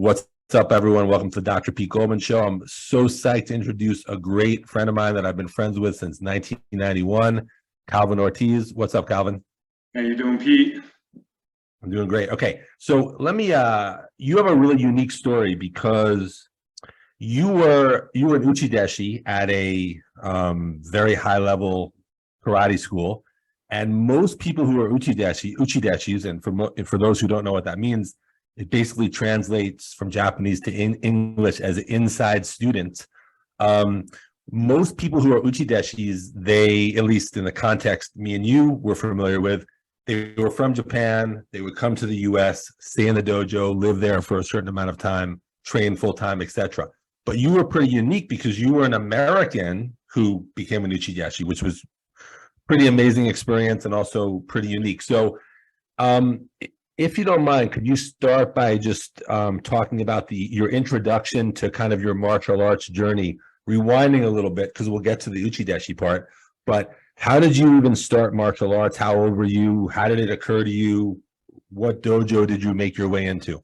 What's up, everyone? Welcome to the Dr. Pete Goldman Show. I'm so psyched to introduce a great friend of mine that I've been friends with since 1991, Calvin Ortiz. What's up, Calvin? How you doing, Pete? I'm doing great. Okay, so let me. You have a really unique story because you were an uchi deschi at a very high level karate school, and most people who are uchi deshis, and for those who don't know what that means, it basically translates from Japanese to English as inside student. Most people who are uchi deshis, they, at least in the context me and you were familiar with, they were from Japan. They would come to the U.S., stay in the dojo, live there for a certain amount of time, train full time, etc. But you were pretty unique because you were an American who became an uchi deshi, which was pretty amazing experience and also pretty unique. So, if you don't mind, could you start by just talking about your introduction to kind of your martial arts journey, rewinding a little bit because we'll get to the uchi deshi part. But how did you even start martial arts? How old were you? How did it occur to you? What dojo did you make your way into?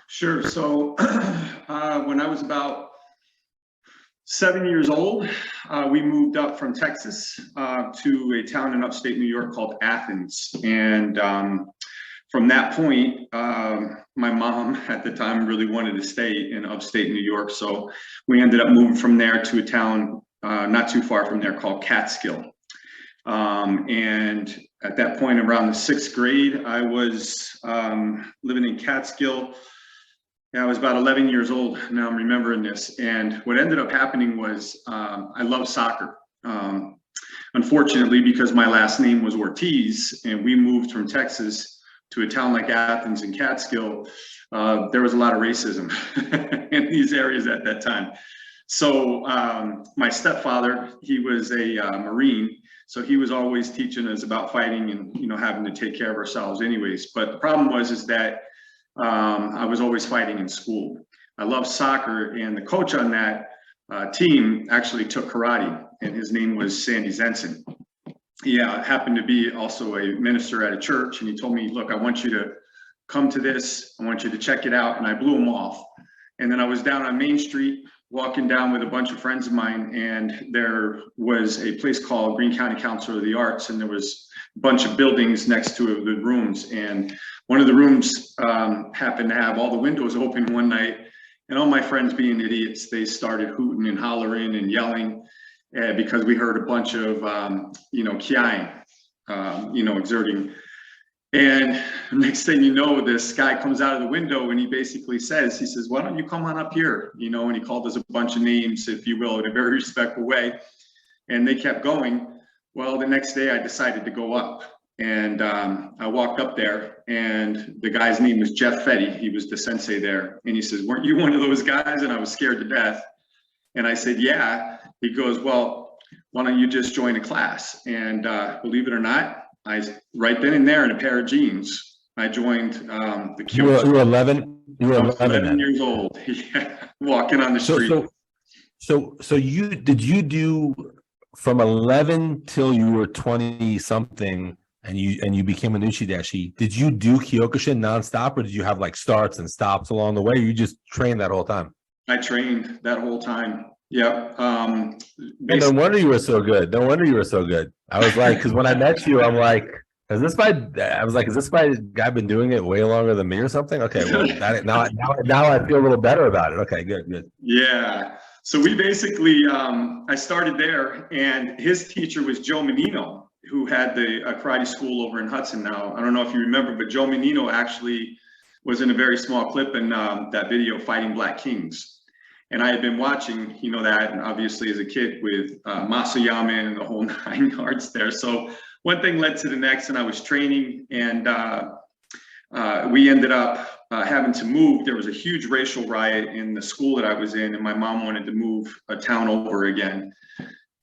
Sure. So when I was about 7 years old, we moved up from Texas to a town in upstate New York called Athens. And from that point, my mom at the time really wanted to stay in upstate New York. So we ended up moving from there to a town not too far from there called Catskill. And at that point, around the sixth grade, I was living in Catskill. I was about 11 years old. Now I'm remembering this. And what ended up happening was I love soccer. Unfortunately, because my last name was Ortiz and we moved from Texas to a town like Athens and Catskill, there was a lot of racism in these areas at that time. So my stepfather, he was a Marine, so he was always teaching us about fighting and, you know, having to take care of ourselves anyways. But the problem is that I was always fighting in school. I love soccer, and the coach on that team actually took karate, and his name was Sandy Zenson. He happened to be also a minister at a church, and he told me, look, I want you to come to this. I want you to check it out. And I blew him off. And then I was down on Main Street walking down with a bunch of friends of mine, and there was a place called Greene County Council of the Arts, and there was a bunch of buildings next to the rooms. And one of the rooms happened to have all the windows open one night, and all my friends being idiots, they started hooting and hollering and yelling because we heard a bunch of, kiai, exerting. And next thing you know, this guy comes out of the window and he basically says, why don't you come on up here? And he called us a bunch of names, if you will, in a very respectful way. And they kept going. Well, the next day I decided to go up, and I walked up there, and the guy's name was Jeff Fetty. He was the sensei there. And he says, weren't you one of those guys? And I was scared to death. And I said, yeah. He goes, well, why don't you just join a class? And believe it or not, right then and there in a pair of jeans, I joined the Kyokushin. You were 11. You were 11 years old. Yeah, walking on the street. So did you do from 11 till you were 20 something, and you became an uchi deshi? Did you do Kyokushin nonstop, or did you have like starts and stops along the way? Or you just trained that whole time? I trained that whole time. Yep. No wonder you were so good. No wonder you were so good. I was like, because when I met you, I'm like, is this guy been doing it way longer than me or something? Okay, well, now I feel a little better about it. Okay, good. Yeah. So we basically, I started there, and his teacher was Joe Menino, who had a karate school over in Hudson. Now, I don't know if you remember, but Joe Menino actually was in a very small clip in that video, Fighting Black Kings. And I had been watching, that, and obviously as a kid with Masayama and the whole 9 yards there. So one thing led to the next, and I was training, and we ended up having to move. There was a huge racial riot in the school that I was in, and my mom wanted to move a town over again,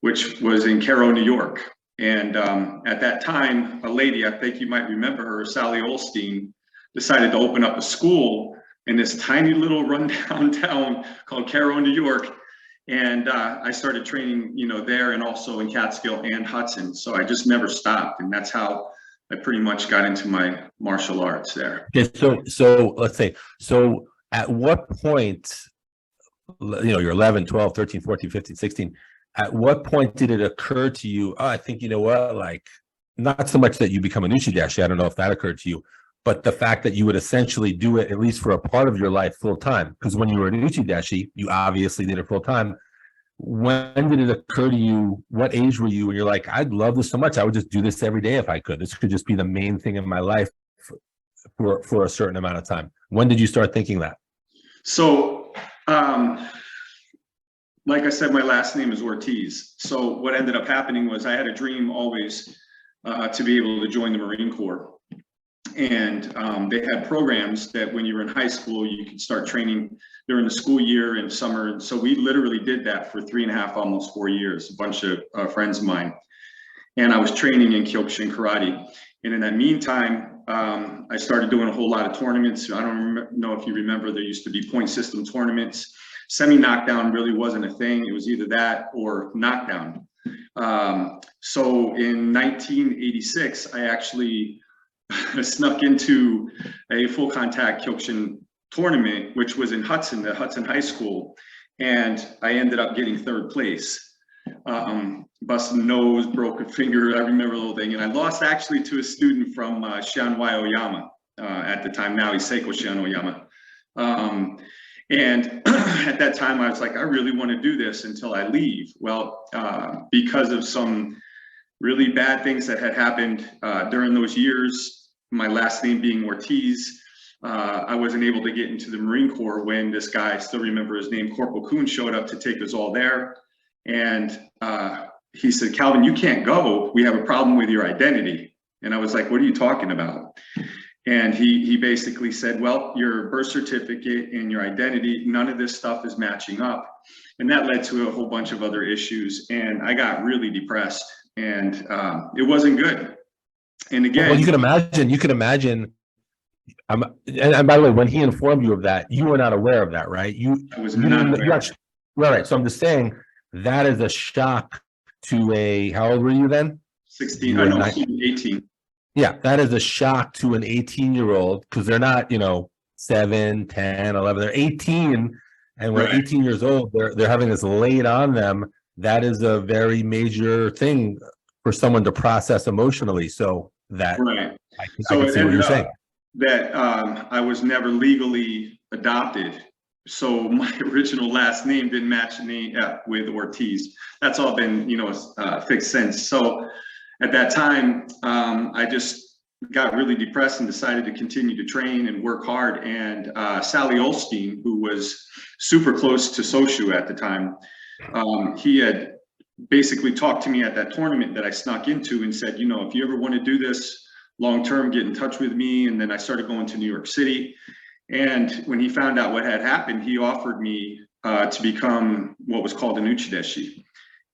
which was in Cairo, New York. And at that time, a lady, I think you might remember her, Sally Olstein, decided to open up a school in this tiny little rundown town called Cairo, New York. And I started training, there, and also in Catskill and Hudson. So I just never stopped. And that's how I pretty much got into my martial arts there. Okay, so let's say, at what point, you're 11, 12, 13, 14, 15, 16. At what point did it occur to you, oh, I think, you know what, like, not so much that you become an uchi dashi, I don't know if that occurred to you, but the fact that you would essentially do it, at least for a part of your life, full time. Because when you were an uchi dashi, you obviously did it full time. When did it occur to you? What age were you when you're like, I'd love this so much, I would just do this every day if I could. This could just be the main thing in my life for a certain amount of time. When did you start thinking that? So, like I said, my last name is Ortiz. So what ended up happening was I had a dream always to be able to join the Marine Corps. And they had programs that when you were in high school, you could start training during the school year and summer. So we literally did that for 3.5, almost 4 years, a bunch of friends of mine. And I was training in Kyokushin karate. And in that meantime, I started doing a whole lot of tournaments. I don't know if you remember, there used to be point system tournaments. Semi-knockdown really wasn't a thing. It was either that or knockdown. So in 1986, I actually snuck into a full contact Kyokushin tournament, which was in Hudson, the Hudson High School. And I ended up getting 3rd place. Busted a nose, broke a finger, I remember the whole thing. And I lost actually to a student from Shianwai Oyama at the time. Now he's Seiko Shian Oyama. And at that time, I was like, I really want to do this until I leave. Well, because of some really bad things that had happened during those years, my last name being Ortiz, I wasn't able to get into the Marine Corps when this guy, I still remember his name, Corporal Kuhn, showed up to take us all there. And he said, Calvin, you can't go. We have a problem with your identity. And I was like, what are you talking about? And he basically said, well, your birth certificate and your identity, none of this stuff is matching up. And that led to a whole bunch of other issues. And I got really depressed, and it wasn't good. And again, well, you can imagine. And by the way, when he informed you of that, you were not aware of that, right? I was not aware. Right. So I'm just saying that is a shock to how old were you then? 16, I know, 18. Yeah, that is a shock to an 18-year-old, because they're not, 7, 10, 11, they're 18, and we're 18 years old. They're having this laid on them. That is a very major thing for someone to process emotionally. So that I can see what you're saying. That I was never legally adopted. So my original last name didn't match the name with Ortiz. That's all been, fixed since. So at that time, I just got really depressed and decided to continue to train and work hard. And Sally Olstein, who was super close to Soshu at the time, he had basically talked to me at that tournament that I snuck into and said, if you ever want to do this long-term, get in touch with me. And then I started going to New York City. And when he found out what had happened, he offered me to become what was called an uchi deshi.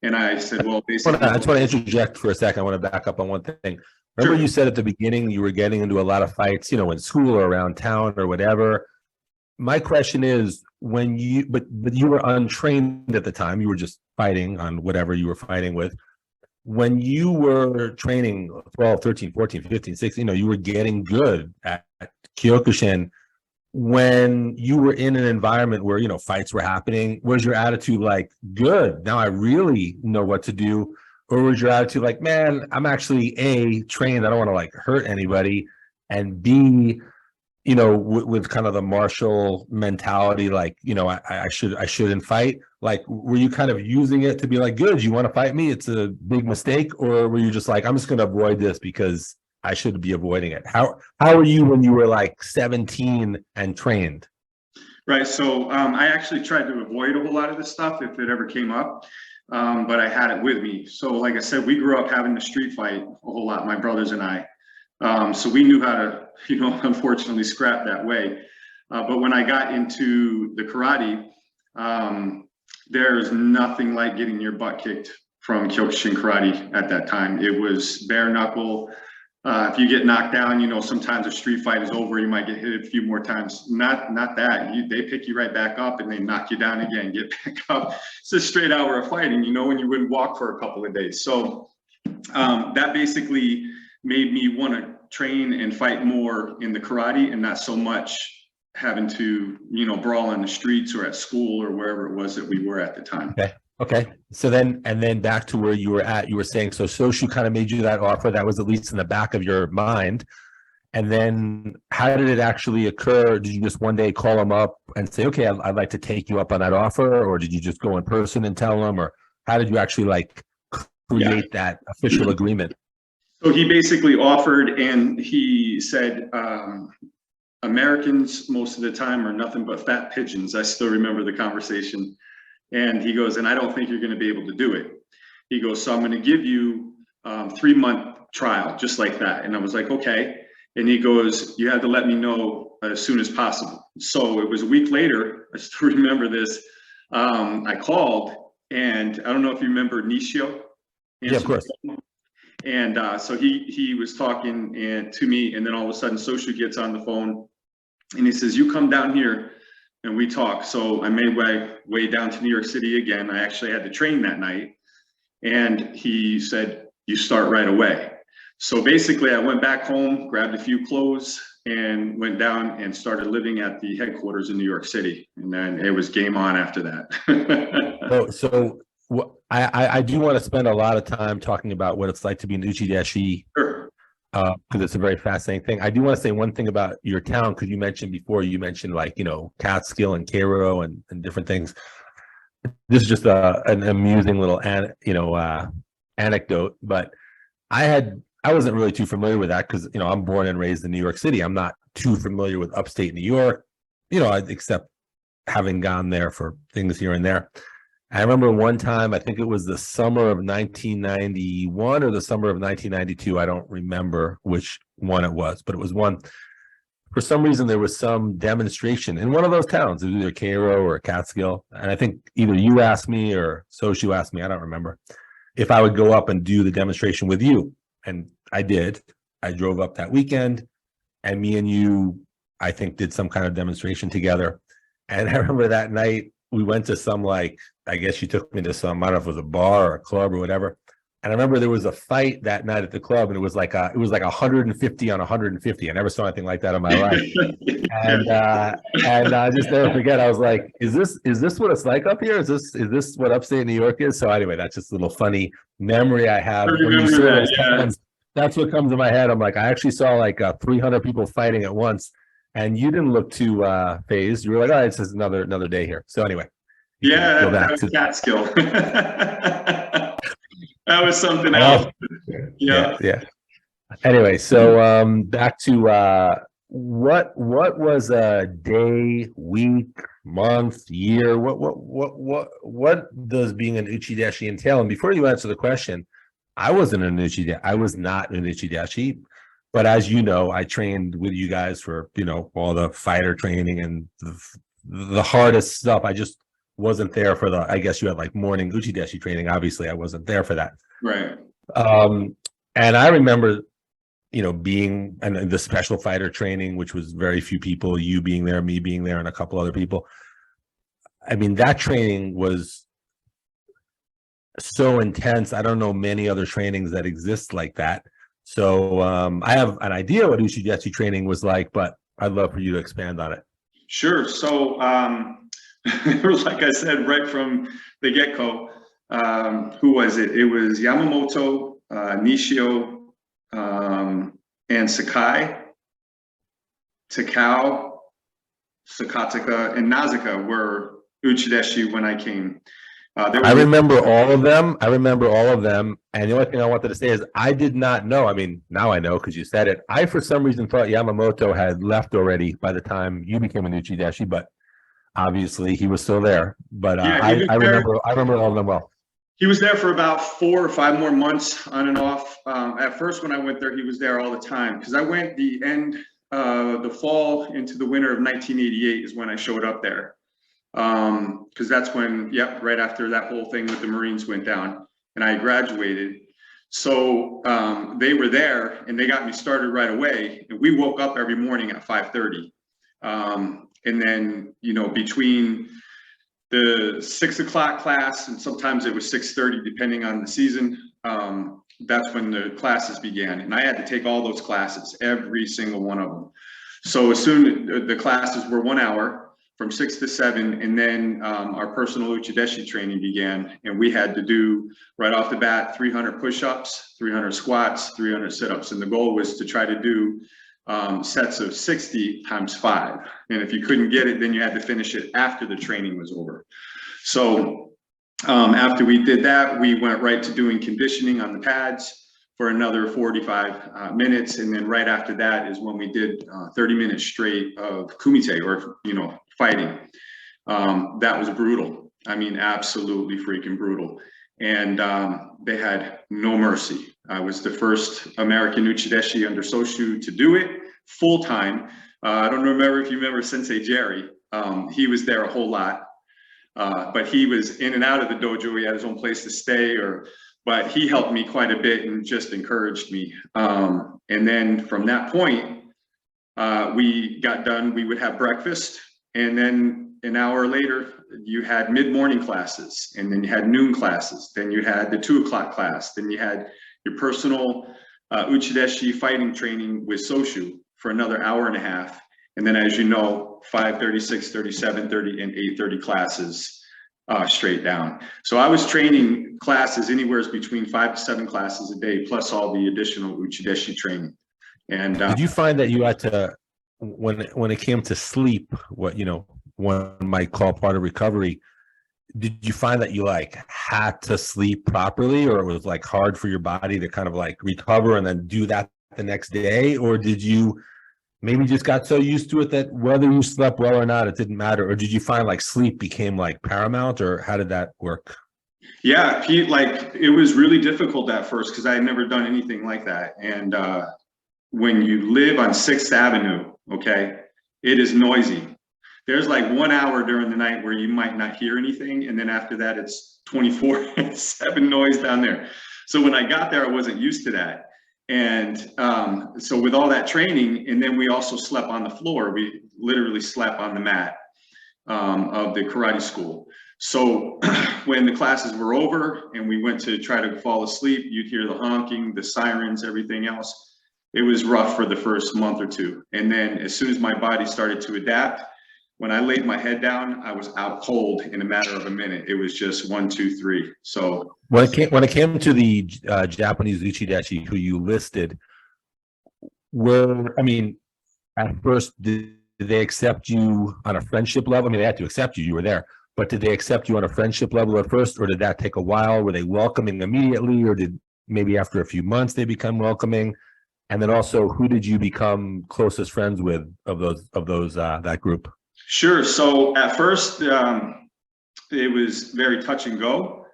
And I said, well, basically, I just want to interject for a second. I want to back up on one thing. Remember, you said at the beginning you were getting into a lot of fights, in school or around town or whatever. My question is, but you were untrained at the time. You were just fighting on whatever you were fighting with. When you were training 12, 13, 14, 15, 16, you were getting good at Kyokushin. When you were in an environment where, fights were happening, was your attitude like, good, now I really know what to do? Or was your attitude like, man, I'm actually A, trained, I don't want to like hurt anybody, and B, with kind of the martial mentality, like, I shouldn't fight? Like, were you kind of using it to be like, good, you want to fight me? It's a big mistake. Or were you just like, I'm just going to avoid this because I should be avoiding it? How were you when you were like 17 and trained? Right. So I actually tried to avoid a whole lot of this stuff if it ever came up, but I had it with me. So like I said, we grew up having to street fight a whole lot, my brothers and I. So we knew how to, unfortunately scrap that way. But when I got into the karate, there's nothing like getting your butt kicked from Kyokushin karate at that time. It was bare knuckle. If you get knocked down, sometimes a street fight is over. You might get hit a few more times. Not that. They pick you right back up and they knock you down again, get back up. It's a straight hour of fighting, when you wouldn't walk for a couple of days. So that basically made me want to train and fight more in the karate and not so much having to, brawl in the streets or at school or wherever it was that we were at the time. Okay. So then, and then back to where you were at, you were saying, so Soshu kind of made you that offer. That was at least in the back of your mind. And then how did it actually occur? Did you just one day call him up and say, okay, I'd like to take you up on that offer? Or did you just go in person and tell him? Or how did you actually like create that official agreement? So he basically offered, and he said, Americans most of the time are nothing but fat pigeons. I still remember the conversation. And he goes, and I don't think you're going to be able to do it. He goes, so I'm going to give you 3-month trial, just like that. And I was like, okay. And he goes, you have to let me know as soon as possible. So it was a week later. I still remember this. I called, and I don't know if you remember Nishio. Yeah, of course. And so he was talking to me, and then all of a sudden Soshu gets on the phone and he says, you come down here and we talk. So I made my way down to New York City again. I actually had to train that night, and he said, you start right away. So basically I went back home, grabbed a few clothes, and went down and started living at the headquarters in New York City. And then it was game on after that. So I do want to spend a lot of time talking about what it's like to be an uchi deshi, Sure. because it's a very fascinating thing. I do want to say one thing about your town, because you mentioned before, like, Catskill and Cairo and different things. This is just an amusing little anecdote, but I wasn't really too familiar with that because, I'm born and raised in New York City. I'm not too familiar with upstate New York, except having gone there for things here and there. I remember one time, I think it was the summer of 1991 or the summer of 1992. I don't remember which one it was, but it was one. For some reason, there was some demonstration in one of those towns. It was either Cairo or Catskill. And I think either you asked me or Soshu asked me, I don't remember, if I would go up and do the demonstration with you. And I did. I drove up that weekend, and me and you, I think, did some kind of demonstration together. And I remember that night we went to some, I guess you took me to some, I don't know if it was a bar or a club or whatever. And I remember there was a fight that night at the club, and it was like 150 on 150. I never saw anything like that in my life. And I just never forget. I was like, is this what it's like up here? Is this what upstate New York is? So anyway, that's just a little funny memory I have. When you say those times, that's what comes in my head. I'm like, I actually saw 300 people fighting at once, and you didn't look too phased. You were like, all right, it's just another day here. So anyway, that was Catskill. That was something else. Yeah. Anyway, so back to what was a day, week, month, year? What does being an uchi deshi entail? And before you answer the question, I was not an uchi deshi, but as you know, I trained with you guys for all the fighter training and the hardest stuff. I just wasn't there for I guess you had morning uchi deshi training. Obviously I wasn't there for that. Right. And I remember, being and the special fighter training, which was very few people, you being there, me being there, and a couple other people. I mean, that training was so intense. I don't know many other trainings that exist like that. So I have an idea what uchi deshi training was like, but I'd love for you to expand on it. Sure. So like I said, right from the get-go, who was it? It was Yamamoto, Nishio, and Sakai, Takao, Sakataka, and Nazaka were uchi deshi when I came. I remember all of them. And the only thing I wanted to say is I did not know. I mean, now I know because you said it. I, for some reason, thought Yamamoto had left already by the time you became an uchi deshi, but obviously he was still there. But I remember all of them well. He was there for about 4 or 5 more months on and off. At first, when I went there, he was there all the time because I went the fall into the winter of 1988 is when I showed up there. Because that's when, right after that whole thing with the Marines went down and I graduated. So they were there and they got me started right away. And we woke up every morning at 5:30. And then, between the 6 o'clock class, and sometimes it was 6:30, depending on the season, that's when the classes began. And I had to take all those classes, every single one of them. So as soon the classes were 1 hour from 6 to 7, and then our personal uchi deschi training began, and we had to do right off the bat 300 push-ups, 300 squats, 300 sit-ups, and the goal was to try to do sets of 60 times 5. And if you couldn't get it, then you had to finish it after the training was over. So after we did that, we went right to doing conditioning on the pads for another 45 minutes. And then right after that is when we did 30 minutes straight of kumite, or, fighting. That was brutal. I mean, absolutely freaking brutal. And they had no mercy. I was the first American uchideshi under Soshu to do it full time. I don't remember if you remember Sensei Jerry. He was there a whole lot, but he was in and out of the dojo. He had his own place to stay, but he helped me quite a bit and just encouraged me. And then from that point, we got done. We would have breakfast, and then an hour later, you had mid-morning classes, and then you had noon classes. Then you had the 2 o'clock class. Then you had your personal uchideshi fighting training with Soshu for another hour and a half. And then, as you know, 5:30, 6:30, 7:30, and 8:30 classes straight down. So I was training classes anywhere between 5 to 7 classes a day, plus all the additional uchideshi training. And did you find that you had to, when it came to sleep, what one might call part of recovery, did you find that you had to sleep properly, or it was hard for your body to kind of recover and then do that the next day? Or did you maybe just got so used to it that whether you slept well or not, it didn't matter? Or did you find sleep became paramount, or how did that work? Yeah, Pete, it was really difficult at first because I had never done anything like that. And when you live on 6th Avenue, okay, it is noisy. There's 1 hour during the night where you might not hear anything. And then after that, it's 24/7 noise down there. So when I got there, I wasn't used to that. And so with all that training, and then we also slept on the floor. We literally slept on the mat of the karate school. So when the classes were over and we went to try to fall asleep, you'd hear the honking, the sirens, everything else. It was rough for the first month or two. And then as soon as my body started to adapt, when I laid my head down, I was out cold in a matter of a minute. It was just 1, 2, 3. So when it came to the Japanese uchideshi who you listed, at first, did they accept you on a friendship level? I mean, they had to accept you. You were there. But did they accept you on a friendship level at first, or did that take a while? Were they welcoming immediately, or did maybe after a few months they become welcoming? And then also, who did you become closest friends with of those that group? Sure. So at first, it was very touch and go.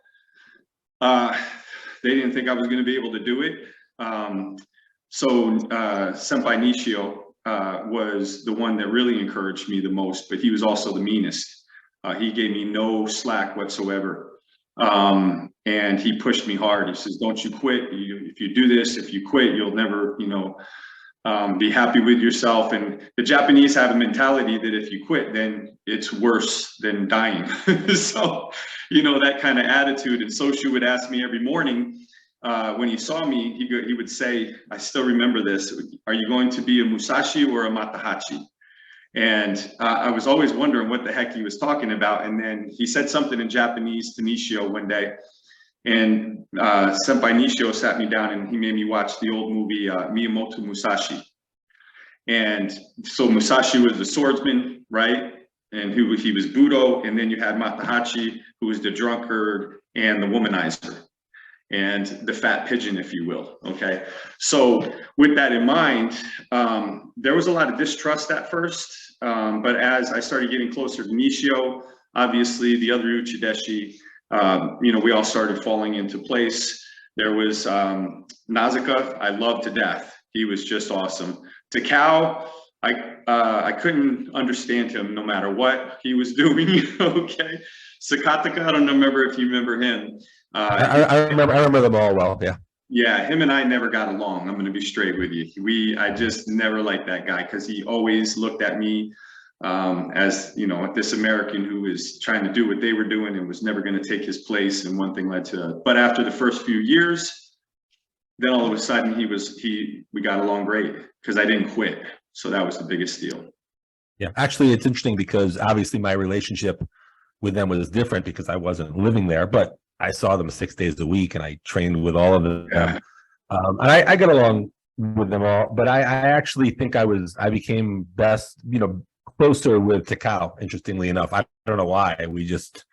They didn't think I was going to be able to do it. So Senpai Nishio was the one that really encouraged me the most, but he was also the meanest. He gave me no slack whatsoever. And he pushed me hard. He says, don't you quit. If you do this, if you quit, you'll never, be happy with yourself. And the Japanese have a mentality that if you quit, then it's worse than dying. So, that kind of attitude. And Soshu would ask me every morning when he saw me, he would say, I still remember this, are you going to be a Musashi or a Matahachi? And I was always wondering what the heck he was talking about. And then he said something in Japanese to Nishio one day. And Senpai Nishio sat me down and he made me watch the old movie Miyamoto Musashi. And so Musashi was the swordsman, right? And he was Budo. And then you had Matahachi, who was the drunkard and the womanizer, and the fat pigeon, if you will. Okay. So with that in mind, there was a lot of distrust at first. But as I started getting closer to Nishio, obviously the other uchideshi, we all started falling into place. There was Nazuka, I loved to death. He was just awesome. Takao, I couldn't understand him no matter what he was doing. Okay. Sakataka, I don't remember if you remember him. I remember them all well. Yeah. Yeah, him and I never got along. I'm going to be straight with you. I just never liked that guy because he always looked at me as, this American who was trying to do what they were doing and was never going to take his place. And one thing led to, but after the first few years, then all of a sudden we got along great because I didn't quit. So that was the biggest deal. Yeah, actually, it's interesting because obviously my relationship with them was different because I wasn't living there, but I saw them 6 days a week and I trained with all of them. Yeah. And I got along with them all, but I actually think I became best, closer with Takao, interestingly enough. I don't know why. We just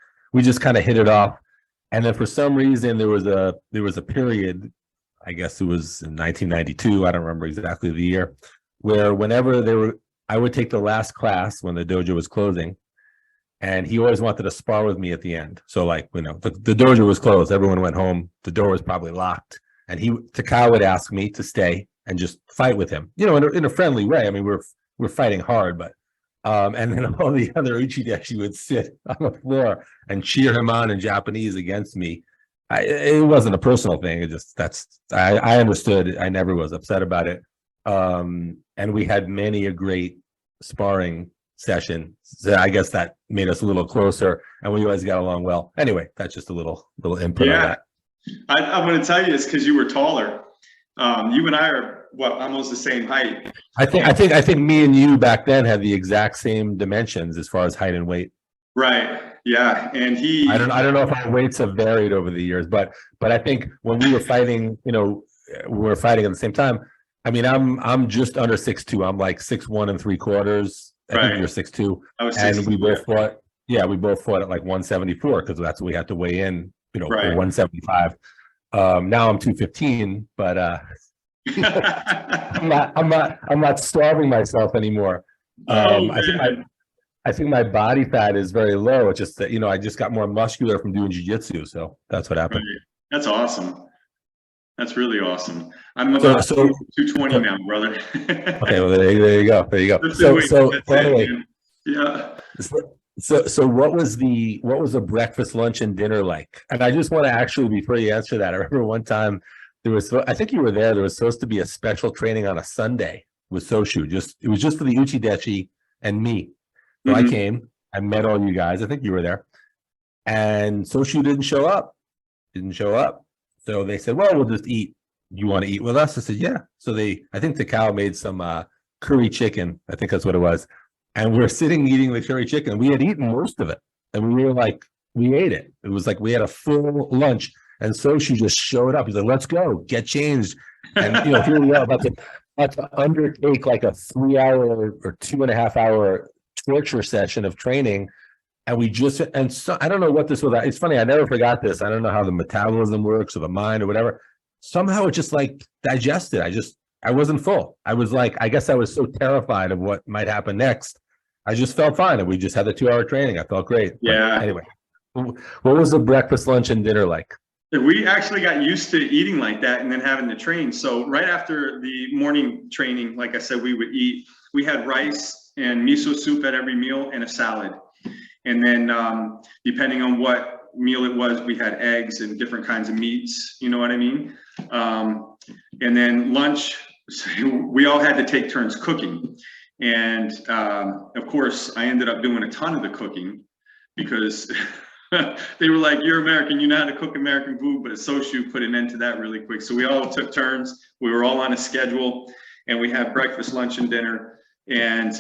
kind of hit it off. And then for some reason there was a period, I guess it was in 1992, I don't remember exactly the year, where whenever I would take the last class when the dojo was closing, and he always wanted to spar with me at the end. So like, the dojo was closed, everyone went home, the door was probably locked, and Takao would ask me to stay and just fight with him, in a friendly way. I mean, we're fighting hard, but and then all the other uchi deshi would sit on the floor and cheer him on in Japanese against me. It wasn't a personal thing. It just I understood. I never was upset about it. And we had many a great sparring session. So I guess that made us a little closer, and we always got along well. Anyway, that's just a little input on that. I'm going to tell you this because you were taller. You and I are almost the same height. I think me and you back then had the exact same dimensions as far as height and weight. Right. Yeah. And I don't know if our weights have varied over the years, but I think when we were fighting, we were fighting at the same time. I mean, I'm just under 6'2". I'm like 6'1 3/4. I think you're 6'2". And we both fought. Yeah, we both fought at like 174 because that's what we had to weigh in. For 175. Now I'm 215, but I'm not starving myself anymore. I think my body fat is very low. It's just that I just got more muscular from doing jiu-jitsu, so that's what happened. Right. That's awesome. That's really awesome. I'm about 220 now, brother. Okay, well there you go. So anyway, yeah. So what was the breakfast, lunch, and dinner like? And I just want to actually, before you answer that, I remember one time I think you were there. There was supposed to be a special training on a Sunday with Soshu. It was just for the uchi deshi and me. So I came. I met all you guys. I think you were there. And Soshu didn't show up. So they said, well, we'll just eat. You want to eat with us? I said, yeah. So I think the cow made some curry chicken. I think that's what it was. And we're sitting eating the curry chicken. We had eaten most of it. And we were like, we ate it. It was like we had a full lunch. And Soshu just showed up. He's like, let's go, get changed. And, here we are about to undertake like a 3-hour or 2.5 hour torture session of training. And so I don't know what this was. It's funny, I never forgot this. I don't know how the metabolism works or the mind or whatever. Somehow it just like digested. I wasn't full. I was like, I guess I was so terrified of what might happen next. I just felt fine. And we just had the 2-hour training. I felt great. Yeah. But anyway, what was the breakfast, lunch, and dinner like? We actually got used to eating like that and then having to train. So right after the morning training, like I said, we had rice and miso soup at every meal and a salad. And then depending on what meal it was, we had eggs and different kinds of meats, you know what I mean? And then lunch, we all had to take turns cooking. And of course, I ended up doing a ton of the cooking because they were like, you're American, you know how to cook American food, but Soshu put an end to that really quick. So we all took turns. We were all on a schedule and we had breakfast, lunch, and dinner. And,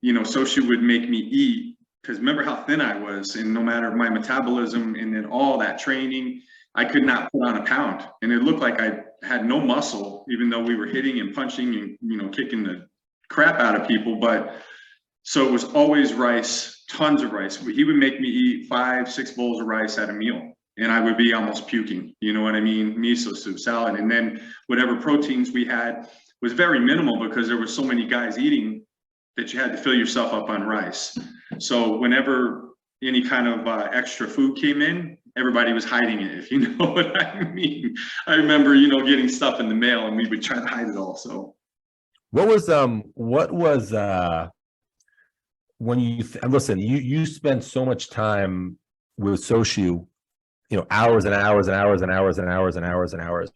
Soshu would make me eat because remember how thin I was, and no matter my metabolism and then all that training, I could not put on a pound. And it looked like I had no muscle, even though we were hitting and punching and, kicking the crap out of people. But so it was always rice, tons of rice. He would make me eat 5-6 bowls of rice at a meal, and I would be almost puking, you know what I mean? Miso soup, salad. And then whatever proteins we had was very minimal because there were so many guys eating that you had to fill yourself up on rice. So whenever any kind of extra food came in, everybody was hiding it, if you know what I mean. I remember, getting stuff in the mail and we would try to hide it all. So what was when you spend so much time with Soshu, hours and hours and hours and hours and hours and hours and hours,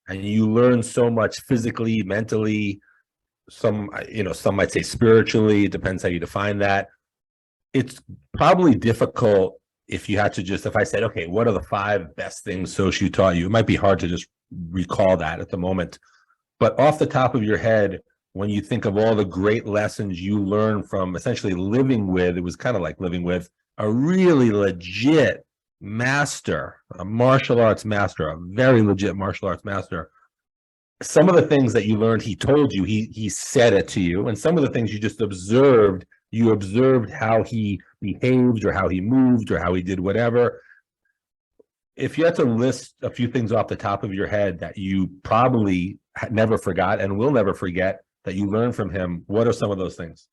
and you learn so much physically, mentally, some might say spiritually, it depends how you define that. It's probably difficult if you had to if I said, okay, what are the 5 best things Soshu taught you? It might be hard to just recall that at the moment, but off the top of your head, when you think of all the great lessons you learned from essentially living with, it was kind of like living with a really legit master, a martial arts master, a very legit martial arts master. Some of the things that you learned, he told you, he said it to you, and some of the things you just observed, you observed how he behaved or how he moved or how he did whatever. If you had to list a few things off the top of your head that you probably never forgot and will never forget that you learned from him, what are some of those things?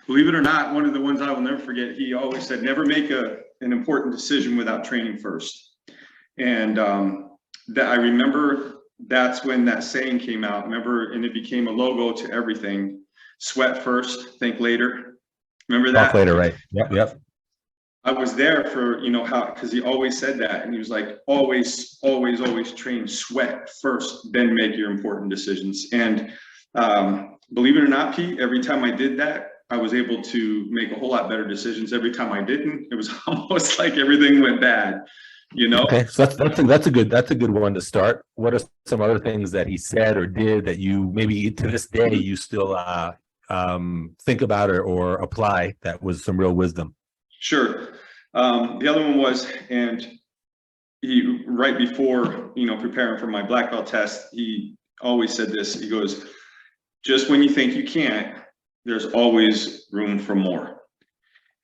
Believe it or not, one of the ones I will never forget, he always said, never make an important decision without training first. And that I remember that's when that saying came out. Remember, and it became a logo to everything. Sweat first, think later. Remember that? Talk later, right? Yep. I was there for, because he always said that. And he was like, always, always, always train, sweat first, then make your important decisions. And believe it or not, Pete, every time I did that, I was able to make a whole lot better decisions. Every time I didn't, it was almost like everything went bad, Okay, so that's a good one to start. What are some other things that he said or did that you maybe to this day you still think about or apply that was some real wisdom? Sure. The other one was, and he, right before, preparing for my black belt test, he always said this. He goes, just when you think you can't, there's always room for more.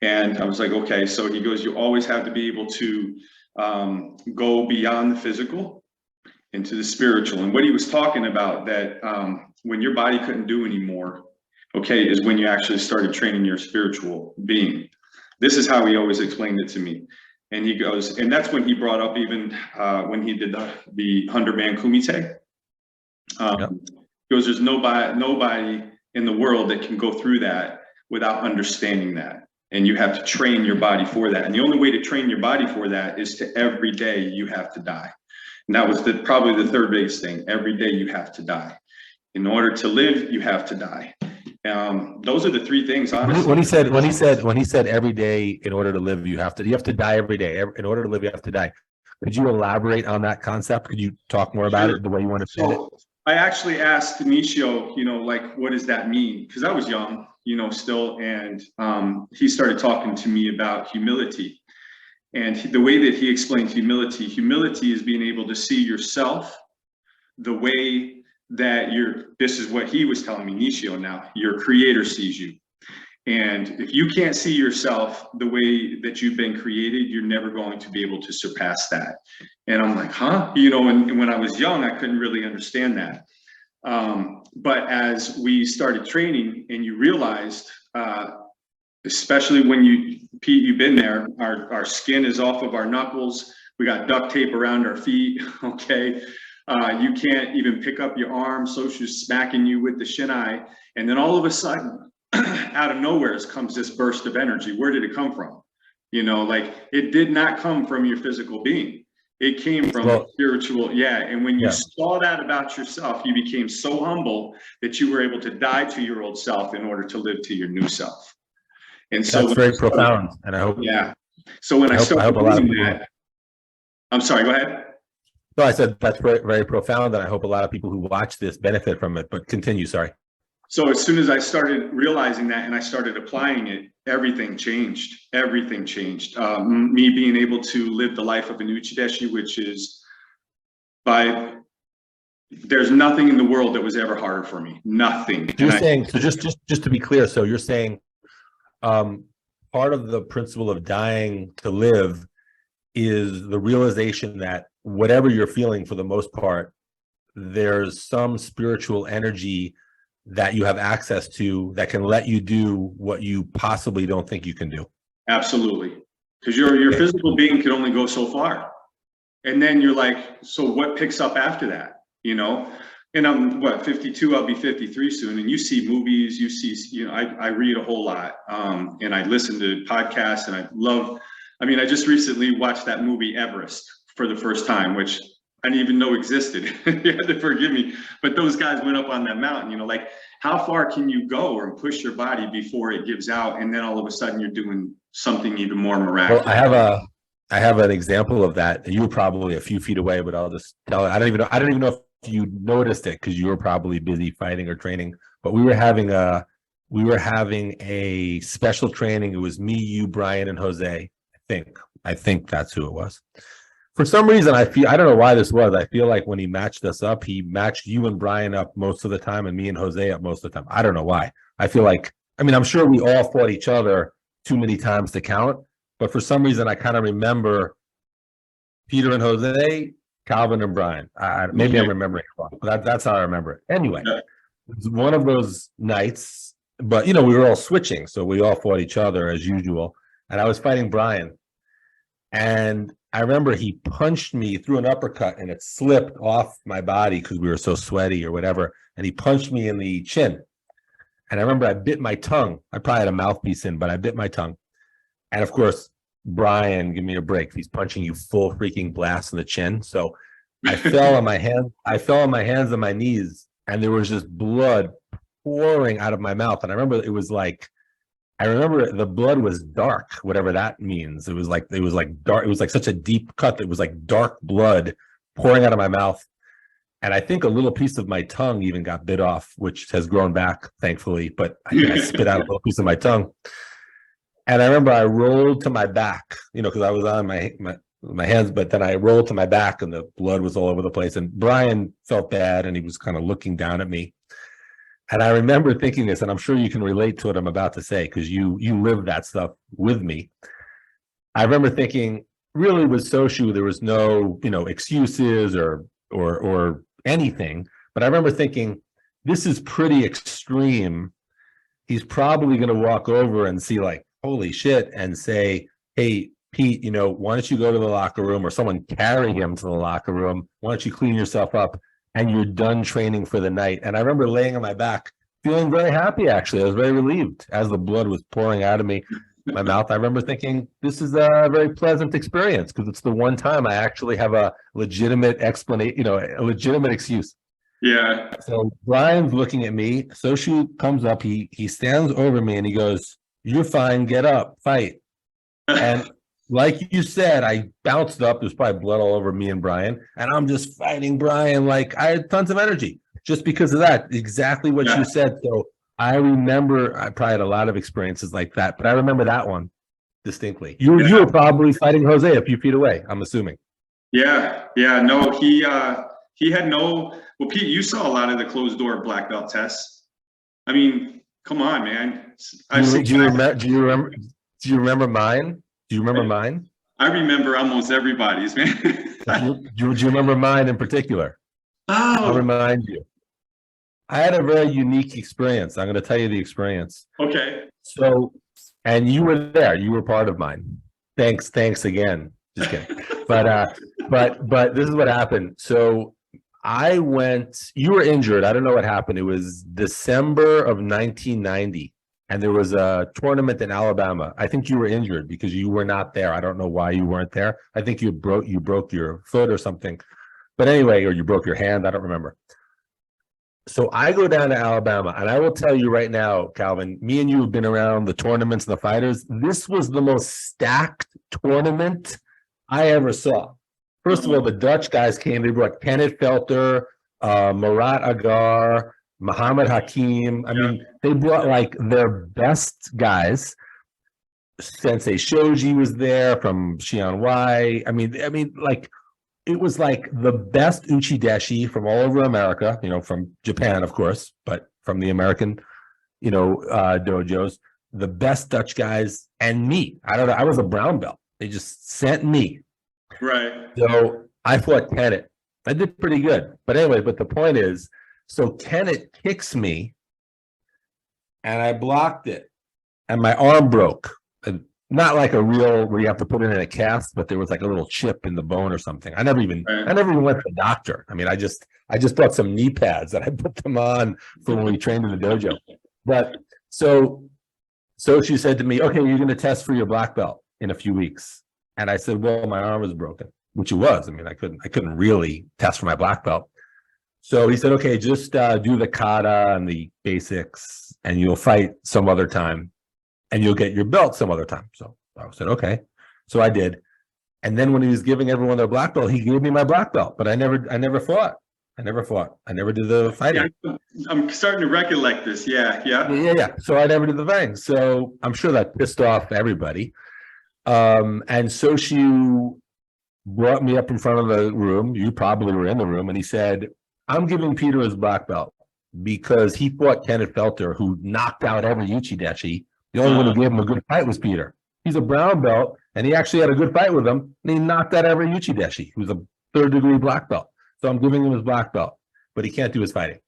And I was like, okay. So he goes, you always have to be able to go beyond the physical into the spiritual. And what he was talking about, that when your body couldn't do anymore, okay, is when you actually started training your spiritual being. This is how he always explained it to me. And he goes, and that's when he brought up even when he did the 100-man kumite. He goes, there's nobody in the world that can go through that without understanding that. And you have to train your body for that. And the only way to train your body for that is to every day you have to die. And that was probably the third biggest thing. Every day you have to die. In order to live, you have to die. Those are the three things, honestly. When he said every day in order to live, you have to die every day. In order to live, you have to die. Could you elaborate on that concept? Could you talk more about it the way you want to say it? I actually asked Nishio, like, what does that mean? Because I was young, still, and he started talking to me about humility. And the way that he explained humility is being able to see yourself the way that this is what he was telling me, Nishio now, your creator sees you. And if you can't see yourself the way that you've been created, you're never going to be able to surpass that. And I'm like, huh? And when I was young, I couldn't really understand that. But as we started training and you realized, especially when Pete, you've been there, our skin is off of our knuckles. We got duct tape around our feet, okay? You can't even pick up your arm, so she's smacking you with the shinai. And then all of a sudden, out of nowhere comes this burst of energy. Where did it come from? Like, it did not come from your physical being. It came from spiritual. Yeah. And when you saw that about yourself, you became so humble that you were able to die to your old self in order to live to your new self. And so that's very profound. And I hope, so when I started doing that, I'm sorry, go ahead. No, I said that's very, very profound, and I hope a lot of people who watch this benefit from it. But continue, sorry. So as soon as I started realizing that and I started applying it, everything changed. Everything changed. Me being able to live the life of an uchi deschi, which is there's nothing in the world that was ever harder for me. Nothing. You're saying, so just to be clear, so you're saying part of the principle of dying to live is the realization that whatever you're feeling, for the most part, there's some spiritual energy that you have access to that can let you do what you possibly don't think you can do. Absolutely. Because your physical being can only go so far. And then you're like, so what picks up after that? And I'm 52, I'll be 53 soon. And you see movies, I read a whole lot. And I listen to podcasts, and I just recently watched that movie Everest for the first time, which I didn't even know existed. You had to forgive me. But those guys went up on that mountain, like, how far can you go or push your body before it gives out? And then all of a sudden you're doing something even more miraculous. Well, I have an example of that. You were probably a few feet away, but I'll just tell it. I don't even know if you noticed it because you were probably busy fighting or training. but we were having a special training. It was me, you, Brian, and Jose. I think that's who it was. For some reason, I don't know why this was. I feel like when he matched us up, he matched you and Brian up most of the time and me and Jose up most of the time. I don't know why. I feel like, I mean, I'm sure we all fought each other too many times to count, but for some reason, I kind of remember Peter and Jose, Calvin and Brian. Maybe I'm remembering it wrong, but that's how I remember it. Anyway, it was one of those nights, but we were all switching, so we all fought each other as usual. And I was fighting Brian, and I remember he punched me through an uppercut, and it slipped off my body because we were so sweaty or whatever. And he punched me in the chin, and I remember I bit my tongue. I probably had a mouthpiece in, but I bit my tongue. And of course, Brian, give me a break. He's punching you full freaking blast in the chin. So I fell on my hand. I fell on my hands and my knees, and there was just blood pouring out of my mouth. And I remember the blood was dark, whatever that means. It was like dark. It was like such a deep cut. It was like dark blood pouring out of my mouth. And I think a little piece of my tongue even got bit off, which has grown back, thankfully. But I think I spit out a little piece of my tongue. And I remember I rolled to my back, because I was on my hands, but then I rolled to my back and the blood was all over the place. And Brian felt bad and he was kind of looking down at me. And I remember thinking this, and I'm sure you can relate to what I'm about to say because you lived that stuff with me. I remember thinking, really with Soshu, there was no, excuses or anything. But I remember thinking, this is pretty extreme. He's probably going to walk over and see like, holy shit, and say, hey, Pete, why don't you go to the locker room, or someone carry him to the locker room? Why don't you clean yourself up? And you're done training for the night. And I remember laying on my back, feeling very happy, actually. I was very relieved as the blood was pouring out of me, my mouth. I remember thinking, this is a very pleasant experience because it's the one time I actually have a legitimate explanation, a legitimate excuse. Yeah. So Brian's looking at me. Soshu comes up. He stands over me and he goes, "You're fine. Get up. Fight." And like you said, I bounced up. There's probably blood all over me and Brian. And I'm just fighting Brian like I had tons of energy just because of that. Exactly what you said. So I remember I probably had a lot of experiences like that, but I remember that one distinctly. You were probably fighting Jose a few feet away, I'm assuming. Yeah. No, he had no. Well, Pete, you saw a lot of the closed door black belt tests. I mean, come on, man. Do you remember mine? Do you remember mine? I remember almost everybody's, man. do you remember mine in particular? Oh. I'll remind you. I had a very unique experience. I'm going to tell you the experience. Okay. So, and you were there. You were part of mine. Thanks again. Just kidding. But this is what happened. So you were injured. I don't know what happened. It was December of 1990. And there was a tournament in Alabama. I think you were injured because you were not there. I don't know why you weren't there. I think you broke your foot or something. But anyway, or you broke your hand. I don't remember. So I go down to Alabama, and I will tell you right now, Calvin, me and you have been around the tournaments and the fighters. This was the most stacked tournament I ever saw. First of all, the Dutch guys came. They brought Kenneth Felter, Murat Agar, Muhammad Hakim. I mean, they brought like their best guys. Sensei Shoji was there from Xianwei. I mean, like it was like the best uchi deschi from all over America. From Japan, of course, but from the American, dojos. The best Dutch guys and me. I don't know. I was a brown belt. They just sent me. Right. So I fought Kenneth. I did pretty good. But anyway, the point is, so Kenneth kicks me, and I blocked it, and my arm broke. And not like a real where you have to put it in a cast, but there was like a little chip in the bone or something. I never even went to the doctor. I mean, I just bought some knee pads that I put them on for when we trained in the dojo. But so she said to me, "Okay, you're going to test for your black belt in a few weeks." And I said, "Well, my arm was broken," which it was. I mean, I couldn't really test for my black belt. So he said, "Okay, just do the kata and the basics, and you'll fight some other time, and you'll get your belt some other time." So I said, "Okay." So I did. And then when he was giving everyone their black belt, he gave me my black belt, but I never fought. I never fought. I never did the fighting. Yeah, I'm starting to recollect this. Yeah, yeah. Yeah. So I never did the fighting. So I'm sure that pissed off everybody. And so she brought me up in front of the room. You probably were in the room, and he said, "I'm giving Peter his black belt because he fought Kenneth Felter, who knocked out every uchi deshi. The only one who gave him a good fight was Peter. He's a brown belt, and he actually had a good fight with him, and he knocked out every uchi deshi, who's a third-degree black belt. So I'm giving him his black belt, but he can't do his fighting."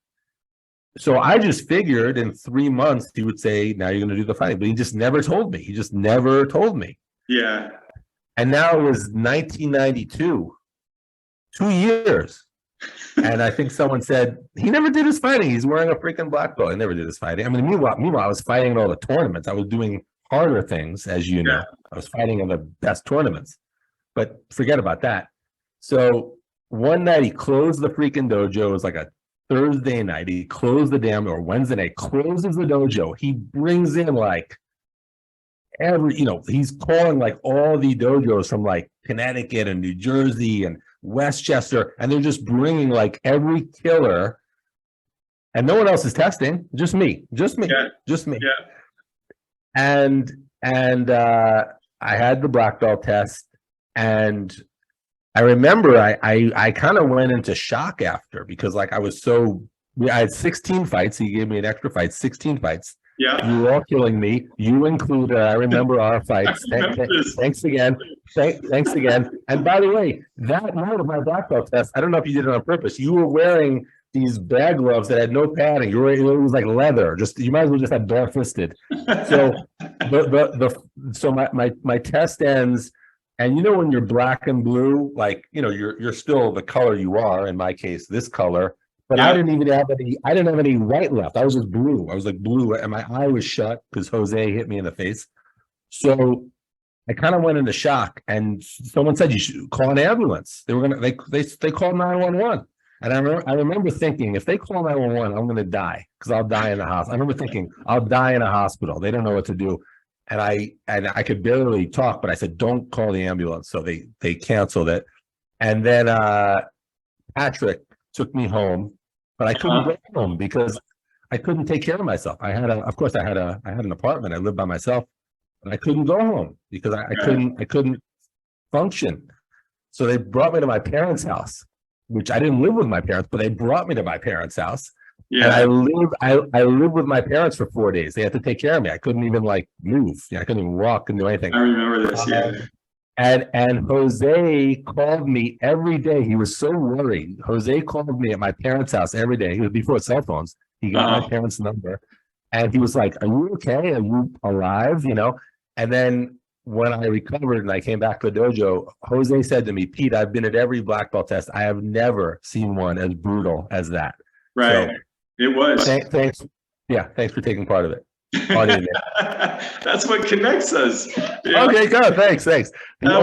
So I just figured in 3 months he would say, "Now you're going to do the fighting," but he just never told me. He just never told me. Yeah. And now it was 1992, 2 years. And I think someone said, he never did his fighting. He's wearing a freaking black belt. He never did his fighting. I mean, meanwhile, I was fighting in all the tournaments. I was doing harder things, as you know. I was fighting in the best tournaments. But forget about that. So one night he closed the freaking dojo. It was like a Thursday night. He closed the damn, or Wednesday night, closes the dojo. He brings in like he's calling like all the dojos from like Connecticut and New Jersey and Westchester, and they're just bringing like every killer, and no one else is testing, just me. Yeah. And I had the black belt test, and I remember I kind of went into shock after, because like I had 16 fights. He gave me an extra fight, 16 fights. Yeah. You were all killing me. You included. I remember our fights. Thanks again. Thanks again. And by the way, that night of my black belt test, I don't know if you did it on purpose. You were wearing these bag gloves that had no padding. It was like leather. You might as well just have barefisted. So so my test ends, and when you're black and blue, like you're still the color you are. In my case, this color. But I didn't have any white left. I was just blue. I was like blue, and my eye was shut because Jose hit me in the face. So I kind of went into shock, and someone said, "You should call an ambulance." They called 911, and I remember thinking, if they call 911, I'm going to die, because I'll die in the hospital. I remember thinking, I'll die in a hospital. They don't know what to do, and I could barely talk, but I said, "Don't call the ambulance." So they canceled it, and then Patrick took me home. But I couldn't go home because I couldn't take care of myself. I had an apartment. I lived by myself, but I couldn't go home because I couldn't function. So they brought me to my parents' house, which I didn't live with my parents, but they brought me to my parents' house. Yeah. And I lived with my parents for 4 days. They had to take care of me. I couldn't even like move. I couldn't even walk and do anything. I remember this. Yeah. And Jose called me every day. He was so worried. Jose called me at my parents' house every day. It was before cell phones. He got my parents' number, and he was like, "Are you okay? Are you alive?" And then when I recovered and I came back to the dojo, Jose said to me, "Pete, I've been at every black belt test. I have never seen one as brutal as that." Right. So, it was. Thanks. Yeah. Thanks for taking part of it. That's what connects us. Yeah. Okay, good. Thanks. The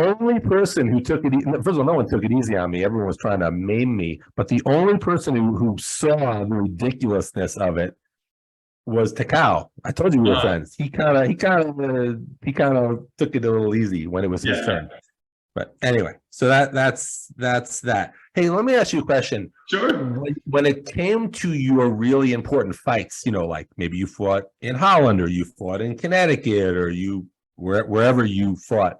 only person who took it, first of all, no one took it easy on me. Everyone was trying to maim me, but the only person who saw the ridiculousness of it was Takao. I told you we were friends. He kind of took it a little easy when it was his turn. But anyway, so that's that. Hey, let me ask you a question. Sure. When it came to your really important fights, like maybe you fought in Holland, or you fought in Connecticut, or wherever you fought,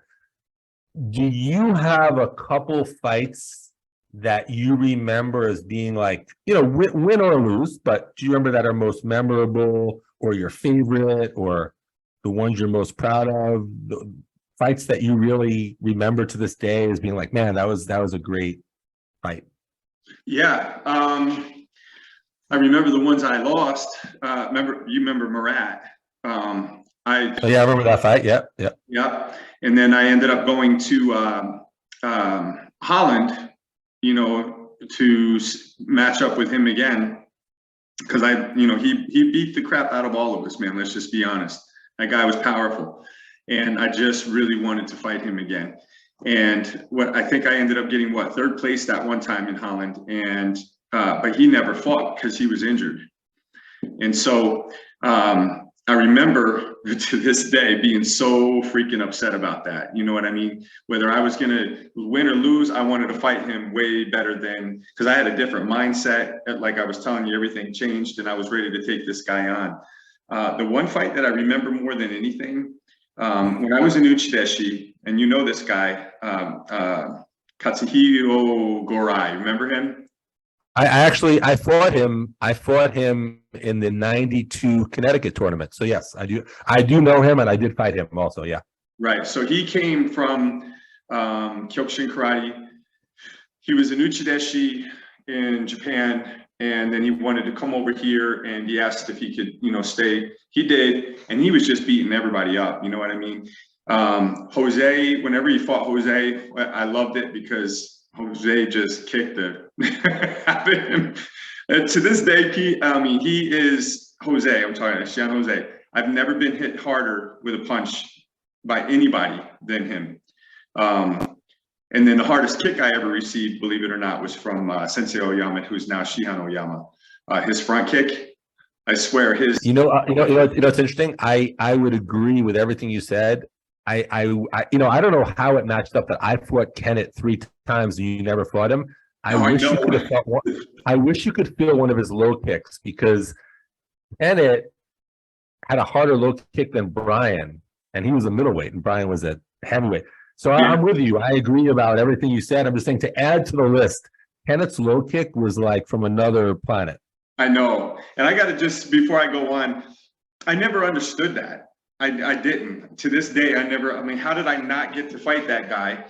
do you have a couple fights that you remember as being like, win or lose, but do you remember that are most memorable, or your favorite, or the ones you're most proud of? The fights that you really remember to this day as being like, man, that was a great fight. Yeah. I remember the ones I lost. You remember Murat. I remember that fight. Yep. Yeah. And then I ended up going to Holland, to match up with him again. Because he beat the crap out of all of us, man. Let's just be honest. That guy was powerful. And I just really wanted to fight him again. And I think I ended up getting third place that one time in Holland. And but he never fought because he was injured. And so I remember to this day being so freaking upset about that. You know what I mean? Whether I was going to win or lose, I wanted to fight him way better than, because I had a different mindset. Like I was telling you, everything changed and I was ready to take this guy on. The one fight that I remember more than anything, when I was in uchi, and you know this guy, Katsuhiro Gorai, remember him? I fought him. I fought him in the '92 Connecticut tournament. So yes, I do. I do know him, and I did fight him also. Yeah. Right. So he came from Kyokushin Karate. He was an uchi in Japan, and then he wanted to come over here, and he asked if he could, you know, stay. He did, and he was just beating everybody up. You know what I mean? Jose, whenever he fought Jose, I loved it because Jose just kicked the out of him. And to this day, Pete, I mean, he is Jose. I'm talking about Sean Jose. I've never been hit harder with a punch by anybody than him. And then the hardest kick I ever received, believe it or not, was from Sensei Oyama, who's now Shihan Oyama. His front kick, I swear, his. It's interesting. I would agree with everything you said. I don't know how it matched up that I fought Kenneth 3 times and you never fought him. I wish you could have fought one. I wish you could feel one of his low kicks, because Kenneth had a harder low kick than Brian, and he was a middleweight and Brian was a heavyweight. So I'm with you. I agree about everything you said. I'm just saying, to add to the list, Kenneth's low kick was like from another planet. I know. And I got to just, before I go on, I never understood that. I didn't. To this day, I mean, how did I not get to fight that guy?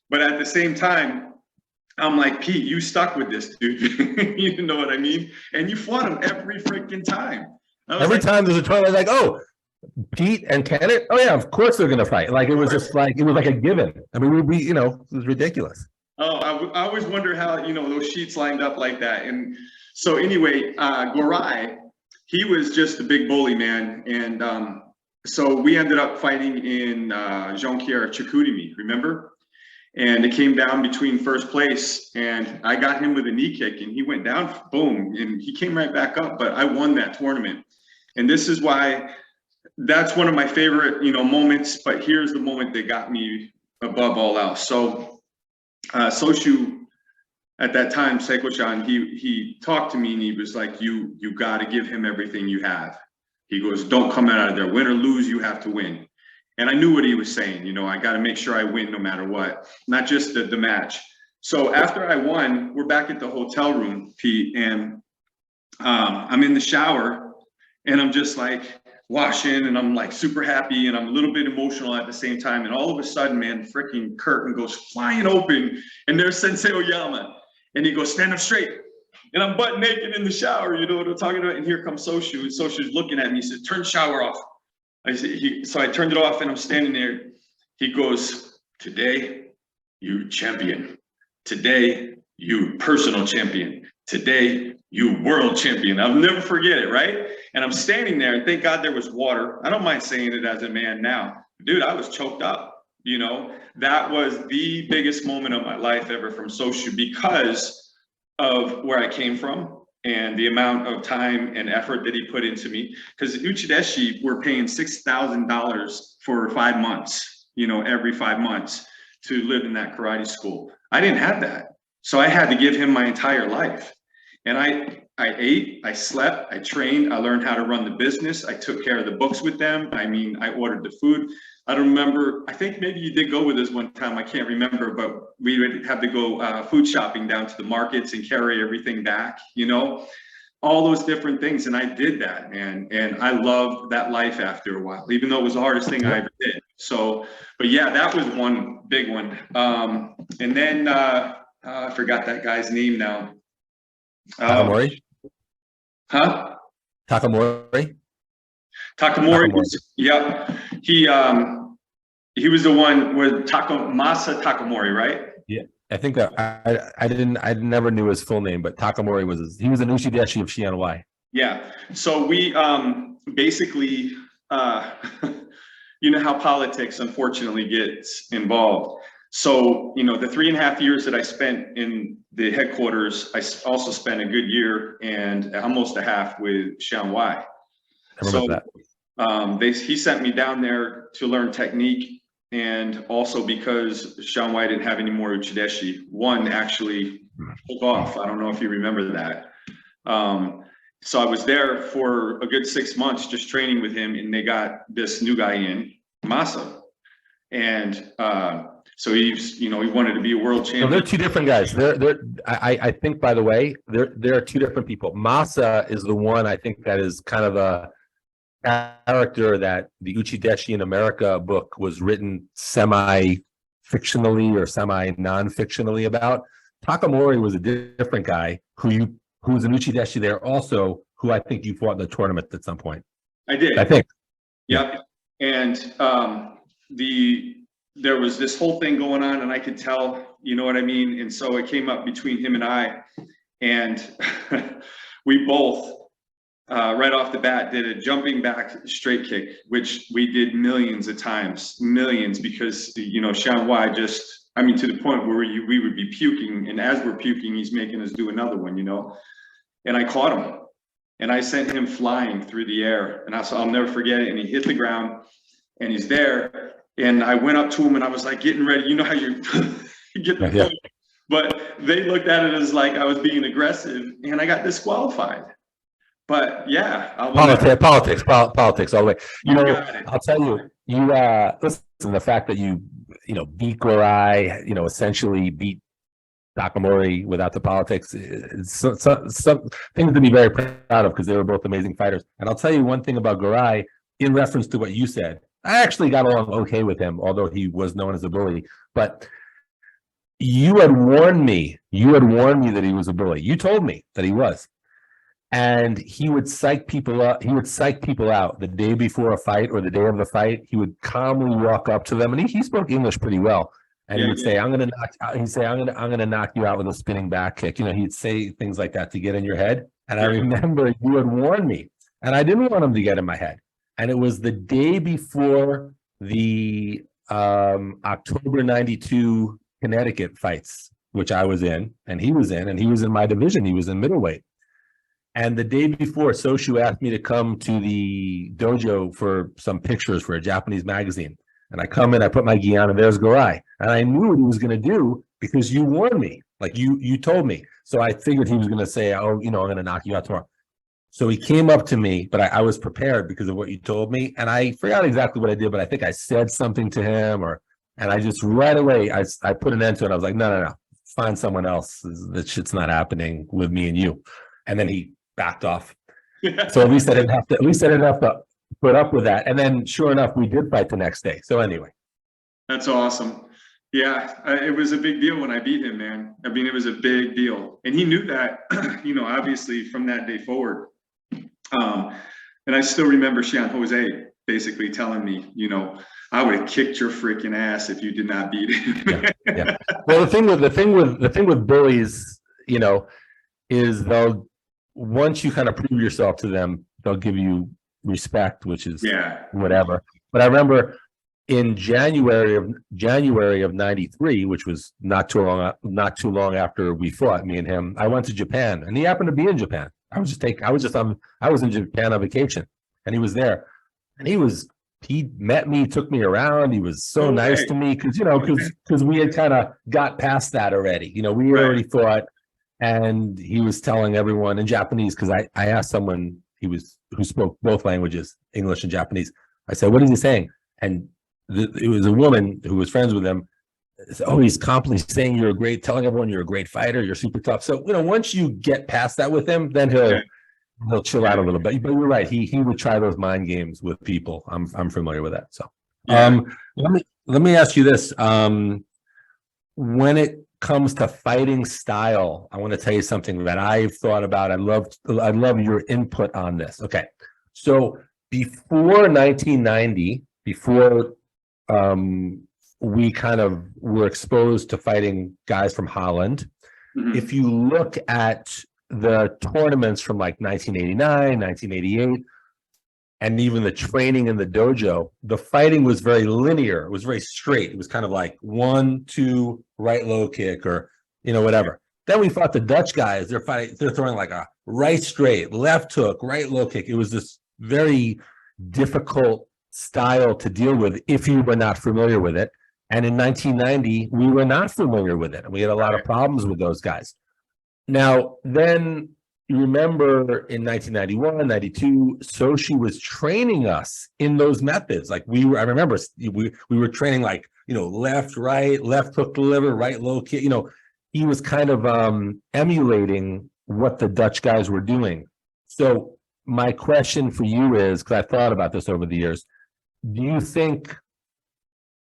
But at the same time, I'm like, Pete, you stuck with this dude. You know what I mean? And you fought him every freaking time. Every time there's a tournament, like, oh, Pete and Kenneth, oh yeah, of course they're gonna fight. Like, it was just like, it was like a given. I mean, we it was ridiculous. Oh, I always wonder how, those sheets lined up like that. And so anyway, Gorai, he was just a big bully, man. And so we ended up fighting in Jean-Pierre Chikudimi, remember? And it came down between first place, and I got him with a knee kick, and he went down, boom, and he came right back up. But I won that tournament, and this is why that's one of my favorite, moments. But here's the moment that got me above all else. So Soshu, at that time, Seiko-chan, he talked to me, and he was like, "You got to give him everything you have." He goes, "Don't come out of there. Win or lose, you have to win." And I knew what he was saying. I got to make sure I win no matter what, not just the match. So after I won, we're back at the hotel room, Pete, and I'm in the shower, and I'm just like washing, and I'm like super happy, and I'm a little bit emotional at the same time. And all of a sudden, man, the freaking curtain goes flying open, and there's Sensei Oyama, and he goes, "Stand up straight." And I'm butt naked in the shower, you know what I'm talking about? And here comes Soshu, and Soshu's looking at me. He says, "Turn the shower off." So I turned it off, and I'm standing there. He goes, "Today, you champion. Today, you personal champion. Today, you world champion." I'll never forget it, right? And I'm standing there, and thank God there was water. I don't mind saying it as a man now. Dude, I was choked up, That was the biggest moment of my life ever from Soshu, because of where I came from and the amount of time and effort that he put into me. Because Uchideshi, we're paying $6,000 for 5 months, every 5 months to live in that karate school. I didn't have that. So I had to give him my entire life. And I ate, I slept, I trained, I learned how to run the business. I took care of the books with them. I mean, I ordered the food. I don't remember, I think maybe you did go with us one time, I can't remember, but we would have to go food shopping down to the markets and carry everything back, all those different things. And I did that, man. And I loved that life after a while, even though it was the hardest thing I ever did. So, but yeah, that was one big one. And then I forgot that guy's name now. Takamori? Huh? Takamori? Takamori was, yeah. He was the one with Masa Takamori, right? Yeah, I think I never knew his full name, but Takamori he was an Uchideshi of Shihan. Yeah. So we basically, you know how politics unfortunately gets involved. So, the 3.5 years that I spent in the headquarters, I also spent a good year and almost a half with Shihan. I remember that. He sent me down there to learn technique, and also because Sean White didn't have any more uchi. One actually took off. I don't know if you remember that. So I was there for a good 6 months just training with him, and they got this new guy in, Masa. And so he's, he wanted to be a world champion. No, they're two different guys. I think, by the way, there are two different people. Masa is the one I think that is kind of a character that the Uchi Deschi in America book was written semi-fictionally or semi-non-fictionally about. Takamori was a different guy who was an Uchi Deschi there also, who I think you fought in the tournament at some point. I did. I think. Yep. And there was this whole thing going on, and I could tell, you know what I mean? And so it came up between him and I, and we both, right off the bat, did a jumping back straight kick, which we did millions of times, because, Sean White to the point where we would be puking, and as we're puking, he's making us do another one, and I caught him, and I sent him flying through the air, and I'll never forget it, and he hit the ground, and he's there, and I went up to him, and I was like getting ready, you know how you get the point, but they looked at it as like I was being aggressive, and I got disqualified. But yeah, politics all the way. I'll tell you, listen, the fact that you beat Gorai, essentially beat Takamori without the politics, some things to be very proud of, because they were both amazing fighters. And I'll tell you one thing about Gorai, in reference to what you said. I actually got along okay with him, although he was known as a bully. But you had warned me that he was a bully. You told me that he was. And he would psych people up. He would psych people out the day before a fight or the day of the fight. He would calmly walk up to them, and he spoke English pretty well. And he would say, "I'm going to knock you out with a spinning back kick." He'd say things like that to get in your head. And I remember you had warned me, and I didn't want him to get in my head. And it was the day before the October '92 Connecticut fights, which I was in, and he was in my division. He was in middleweight. And the day before, Soshu asked me to come to the dojo for some pictures for a Japanese magazine. And I come in, I put my gi on, and there's Gorai. And I knew what he was going to do, because you warned me, like you told me. So I figured he was going to say, "Oh, I'm going to knock you out tomorrow." So he came up to me, but I was prepared because of what you told me. And I forgot exactly what I did, but I think I said something to him, and I just right away, I put an end to it. I was like, no, find someone else. That shit's not happening with me and you. And then he backed off. So at least I didn't have to put up with that. And then sure enough, we did fight the next day. So anyway. That's awesome. Yeah, it was a big deal when I beat him, man. I mean, it was a big deal. And he knew that, obviously from that day forward. And I still remember Sean Jose basically telling me, I would have kicked your freaking ass if you did not beat him. Yeah. Well, the thing with bullies, is once you kind of prove yourself to them, they'll give you respect, which is whatever. But I remember in January of '93, which was not too long after we fought, me and him, I went to Japan, and he happened to be in Japan. I was in Japan on vacation, and he was there, and he met me, took me around. He was so nice to me, because we had kind of got past that already. We had already fought. And he was telling everyone in Japanese, because I asked someone who spoke both languages, English and Japanese. I said, "What is he saying?" And it was a woman who was friends with him. Said, "Oh, he's constantly saying telling everyone you're a great fighter, you're super tough." So once you get past that with him, then he'll chill out a little bit. But you're right, he would try those mind games with people. I'm familiar with that. So let me ask you this: when it comes to fighting style, I want to tell you something that I've thought about. I love your input on this. Okay, so before 1990, before we kind of were exposed to fighting guys from Holland, if you look at the tournaments from like 1989, 1988, and even the training in the dojo, the fighting was very linear. It was very straight. It was kind of like 1, 2, right low kick, or whatever. Then we fought the Dutch guys. They're throwing like a right straight, left hook, right low kick. It was this very difficult style to deal with if you were not familiar with it. And in 1990, we were not familiar with it. And we had a lot of problems with those guys. Now, then you remember in 1991, 92, Soshi was training us in those methods. Like I remember we were training like, left, right, left hook deliver, right low kick. He was kind of emulating what the Dutch guys were doing. So my question for you is, because I thought about this over the years, do you think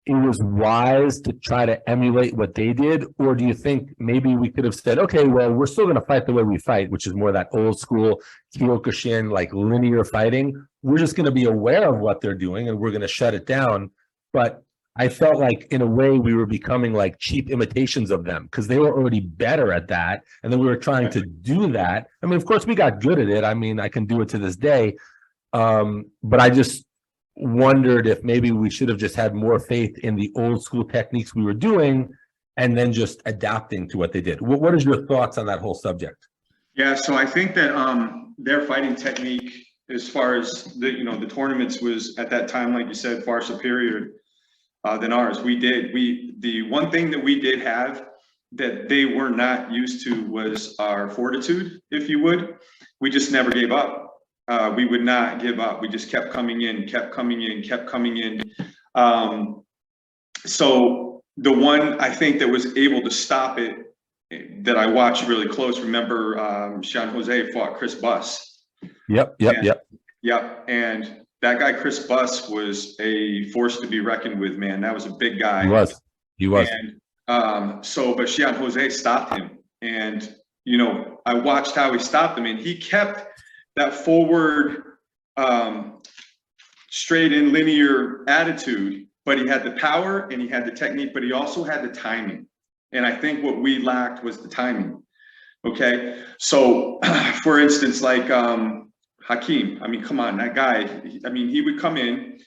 it was wise to try to emulate what they did? Or do you think maybe we could have said, okay, well, we're still going to fight the way we fight, which is more that old school Kyokushin, like linear fighting. We're just going to be aware of what they're doing and we're going to shut it down. But I felt like in a way we were becoming like cheap imitations of them because they were already better at that. And then we were trying to do that. I mean, of course, we got good at it. I mean, I can do it to this day. But I just wondered if maybe we should have just had more faith in the old school techniques we were doing and then just adapting to what they did. What is your thoughts on that whole subject? Yeah, so I think that their fighting technique, as far as the tournaments, was at that time, like you said, far superior than ours. The one thing that we did have that they were not used to was our fortitude, if you would. We just never gave up. We would not give up. We just kept coming in. So the one I think that was able to stop it, that I watched really close, remember Sean Jose fought Chris Buss. Yep. Yep. And that guy, Chris Buss, was a force to be reckoned with, man. That was a big guy. He was. And but Sean Jose stopped him. And, I watched how he stopped him, and he kept that forward, straight in linear attitude, but he had the power and he had the technique, but he also had the timing. And I think what we lacked was the timing. Okay. So for instance, like Hakeem, I mean, come on, that guy, he would come in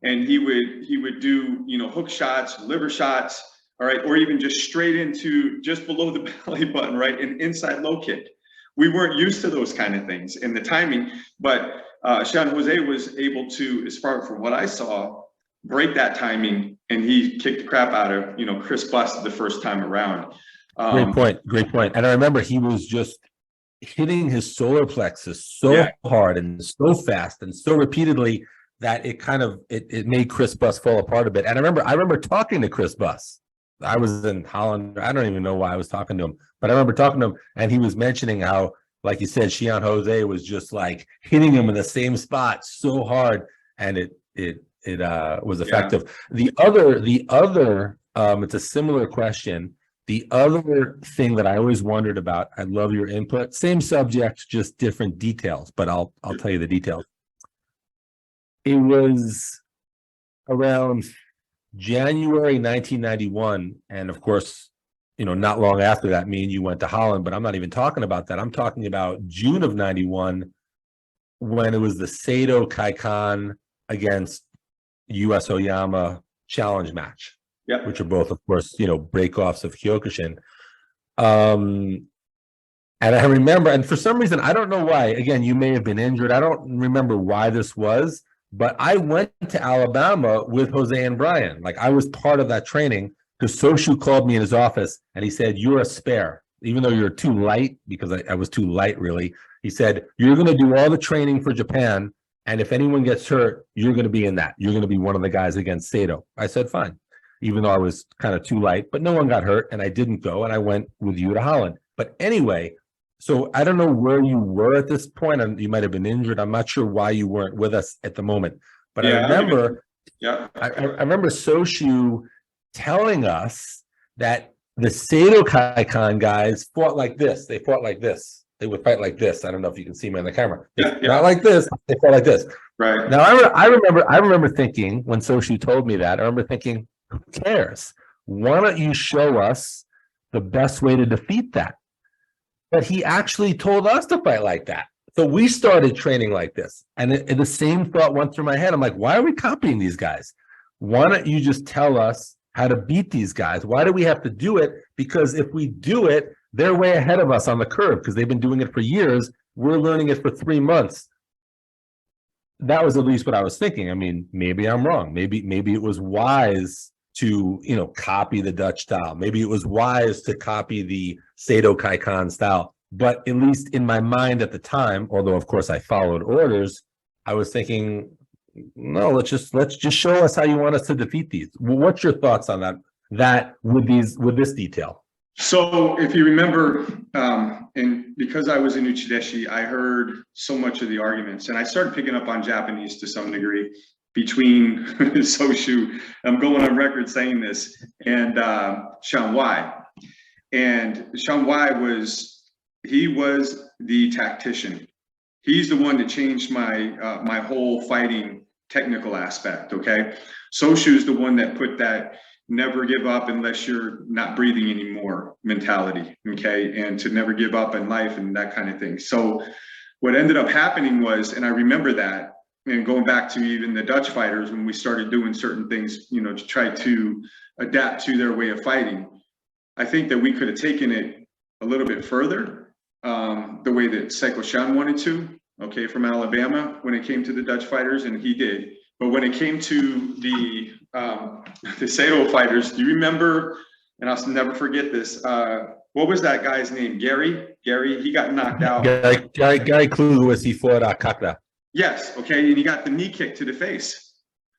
and he would do, hook shots, liver shots, all right, or even just straight into just below the belly button, right, an inside low kick. We weren't used to those kind of things in the timing, but Sean Jose was able to, as far from what I saw, break that timing, and he kicked the crap out of, Chris Buss the first time around. Great point. And I remember he was just hitting his solar plexus so hard and so fast and so repeatedly that it made Chris Buss fall apart a bit. And I remember talking to Chris Buss. I was in Holland. I don't even know why I was talking to him, but I remember talking to him, and he was mentioning how, like you said, Sean Jose was just like hitting him in the same spot so hard, and it was effective. The other, it's a similar question. The other thing that I always wondered about, I love your input. Same subject, just different details, but I'll tell you the details. It was around January 1991, and of course, not long after that, me and you went to Holland, but I'm not even talking about that. I'm talking about June of 91, when it was the Sato Kaikan against US Oyama challenge match, which are both, of course, breakoffs of Kyokushin. And I remember, and for some reason, I don't know why, again, you may have been injured. I don't remember why this was, but I went to Alabama with Jose and Brian. Like, I was part of that training because Soshu called me in his office and he said, "You're a spare, even though you're too light," because I was too light, really. He said, "You're going to do all the training for Japan. And if anyone gets hurt, you're going to be in that. You're going to be one of the guys against Sato." I said, fine, even though I was kind of too light, but no one got hurt and I didn't go, and I went with you to Holland. But anyway, so I don't know where you were at this point, and you might have been injured. I'm not sure why you weren't with us at the moment, but I remember, I remember Soshu telling us that the Sato Kaikan guys fought like this. They fought like this. They would fight like this. I don't know if you can see me on the camera. Not like this. They fought like this. Right. Now, I remember thinking, when Soshu told me that, I remember thinking, who cares? Why don't you show us the best way to defeat that? But he actually told us to fight like that. So we started training like this. And the same thought went through my head. I'm like, why are we copying these guys? Why don't you just tell us how to beat these guys? Why do we have to do it? Because if we do it, they're way ahead of us on the curve because they've been doing it for years. We're learning it for 3 months. that was at least what I was thinking. I mean, maybe I'm wrong. Maybe it was wise to, copy the Dutch style. Maybe it was wise to copy the Sado Kaikan style. But at least in my mind at the time, although of course I followed orders, I was thinking, no, let's just show us how you want us to defeat these. What's your thoughts on that with this detail? So if you remember, and because I was in uchi-deshi, I heard so much of the arguments, and I started picking up on Japanese to some degree between Soshu, I'm going on record saying this, and Shanwai. And Shanwai was the tactician. He's the one that changed my whole fighting technical aspect, okay? Soshu's the one that put that never give up unless you're not breathing anymore mentality, okay? And to never give up in life and that kind of thing. So what ended up happening was, and I remember that, and going back to even the Dutch fighters, when we started doing certain things, to try to adapt to their way of fighting, I think that we could have taken it a little bit further, the way that Seiko Shan wanted to, okay, from Alabama, when it came to the Dutch fighters, and he did. But when it came to the Sado fighters, do you remember, and I'll never forget this, what was that guy's name? Gary, he got knocked out. Gary Klug was he fought Kakra. Yes, okay, and he got the knee kick to the face.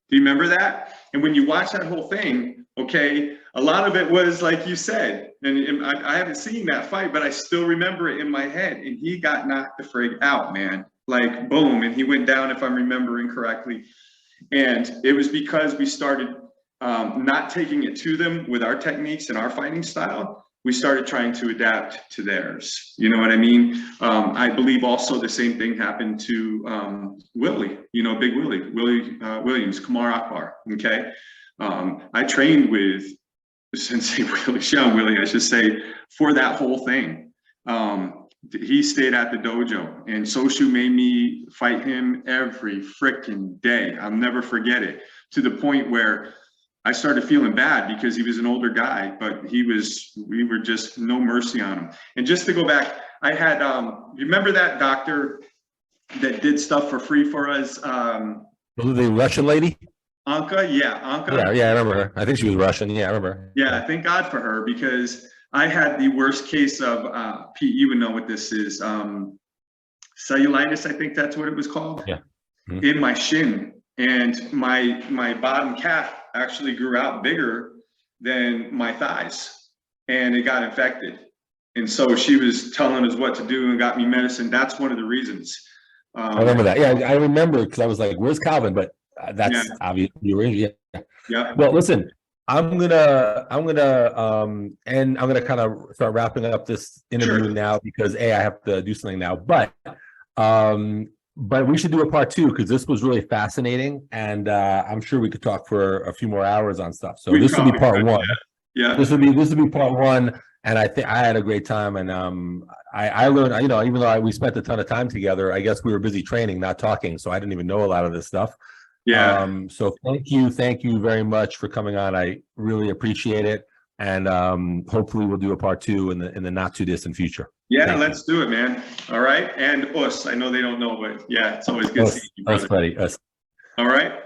Do you remember that? And when you watch that whole thing, okay, a lot of it was like you said, and I haven't seen that fight, but I still remember it in my head, and he got knocked the frig out, man. Like, boom, and he went down, if I'm remembering correctly. And it was because we started not taking it to them with our techniques and our fighting style. We started trying to adapt to theirs. You know what I mean? I believe also the same thing happened to Willie, Big Willie Williams, Kamar Akbar, okay? I trained with Sensei Willie, I should say, for that whole thing. He stayed at the dojo, and Soshu made me fight him every freaking day. I'll never forget it, to the point where I started feeling bad because he was an older guy, but we were just no mercy on him. And just to go back, I had, you remember that doctor that did stuff for free for us? The Russian lady? Anka, yeah, Anka. Yeah, I remember her. I think she was Russian. Yeah, I remember. Yeah, thank God for her, because I had the worst case of, Pete, you would know what this is, cellulitis, I think that's what it was called. Yeah. Mm-hmm. In my shin. And my bottom calf actually grew out bigger than my thighs, and it got infected. And so she was telling us what to do and got me medicine. That's one of the reasons. I remember that. Yeah, I remember, because I was like, where's Calvin? But that's obviously, yeah. Well, listen, I'm gonna kind of start wrapping up this interview now, because I have to do something now. But we should do a part 2, because this was really fascinating, and I'm sure we could talk for a few more hours on stuff. So this will be part 1. Yeah. This will be part 1, and I think I had a great time, and I learned, even though we spent a ton of time together, I guess we were busy training, not talking, so I didn't even know a lot of this stuff. Yeah. So thank you very much for coming on. I really appreciate it, and hopefully we'll do a part 2 in the not too distant future. Yeah, let's do it, man. All right, and us. I know they don't know, but yeah, it's always good seeing you, brother. Us, buddy. Us. All right.